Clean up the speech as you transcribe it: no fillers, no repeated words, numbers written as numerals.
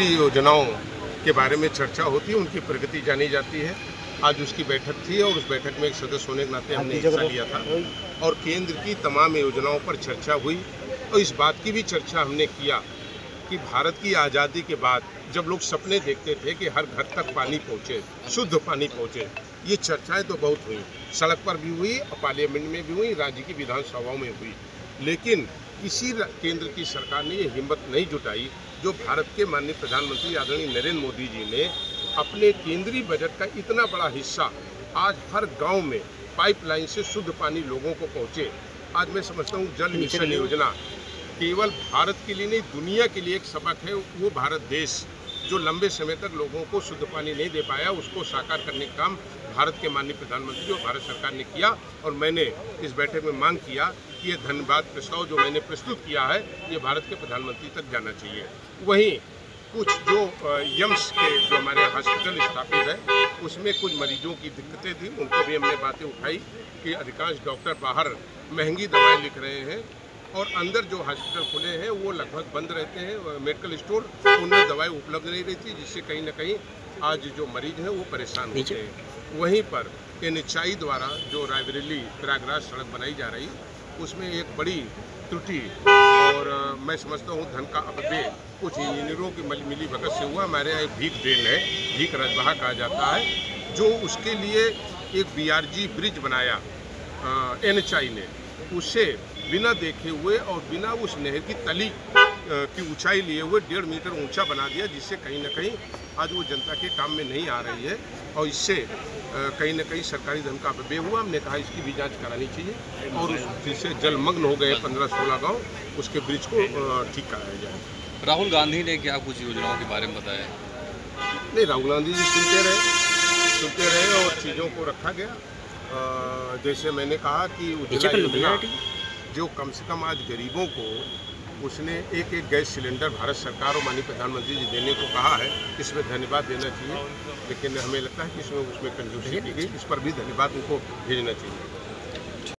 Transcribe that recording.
योजनाओं के बारे में चर्चा होती है, उनकी प्रगति जानी जाती है। आज उसकी बैठक थी और उस बैठक में एक सदस्य होने के नाते हमने हिस्सा लिया था और केंद्र की तमाम योजनाओं पर चर्चा हुई और इस बात की भी चर्चा हमने किया कि भारत की आज़ादी के बाद जब लोग सपने देखते थे कि हर घर तक पानी पहुँचे, शुद्ध पानी पहुँचे, ये चर्चाएं तो बहुत हुई, सड़क पर भी हुई और पार्लियामेंट में भी हुई, राज्य की विधानसभाओं में हुई, लेकिन किसी केंद्र की सरकार ने ये हिम्मत नहीं जुटाई जो भारत के माननीय प्रधानमंत्री आदरणीय नरेंद्र मोदी जी ने अपने केंद्रीय बजट का इतना बड़ा हिस्सा आज हर गांव में पाइपलाइन से शुद्ध पानी लोगों को पहुंचे। आज मैं समझता हूँ जल मिशन योजना केवल भारत के लिए नहीं, दुनिया के लिए एक सबक है। वो भारत देश जो लंबे समय तक लोगों को शुद्ध पानी नहीं दे पाया, उसको साकार करने का काम भारत के माननीय प्रधानमंत्री और भारत सरकार ने किया और मैंने इस बैठक में मांग किया कि ये धन्यवाद प्रस्ताव जो मैंने प्रस्तुत किया है ये भारत के प्रधानमंत्री तक जाना चाहिए। वहीं कुछ जो यम्स के जो हमारे हॉस्पिटल स्थापित है उसमें कुछ मरीजों की दिक्कतें थी, उनको भी हमने बातें उठाई कि अधिकांश डॉक्टर बाहर महंगी दवाएँ लिख रहे हैं और अंदर जो हॉस्पिटल खुले हैं वो लगभग बंद रहते हैं, मेडिकल स्टोर, उनमें दवाई उपलब्ध नहीं रहती, जिससे कहीं ना कहीं आज जो मरीज हैं वो परेशान होते हैं। वहीं पर NHAI द्वारा जो रायबरेली प्रयागराज सड़क बनाई जा रही उसमें एक बड़ी त्रुटि और मैं समझता हूँ धन का अपव्यय कुछ इंजीनियरों की मिली भगत से हुआ। हमारे यहाँ एक भीख ड्रेन है, भीख रजबहा कहा जाता है, जो उसके लिए एक BRG ब्रिज बनाया NHAI ने, उसे बिना देखे हुए और बिना उस नहर की तली की ऊंचाई लिए हुए 1.5 मीटर ऊंचा बना दिया, जिससे कहीं ना कहीं आज वो जनता के काम में नहीं आ रही है और इससे कहीं ना कहीं सरकारी धन का अपव्यय हुआ। हमने कहा इसकी भी जांच करानी चाहिए और जिससे जलमग्न हो गए 15-16 गांव, उसके ब्रिज को ठीक कराया जाए। राहुल गांधी ने क्या कुछ योजनाओं के बारे में बताया? नहीं, राहुल गांधी जी सुनते रहे और चीज़ों को रखा गया। जैसे मैंने कहा कि उज्ज्वला योजना जो कम से कम आज गरीबों को उसने एक गैस सिलेंडर भारत सरकार और माननीय प्रधानमंत्री जी देने को कहा है, इसमें धन्यवाद देना चाहिए, लेकिन हमें लगता है कि उसमें कंजूसी की गई, इस पर भी धन्यवाद उनको भेजना चाहिए।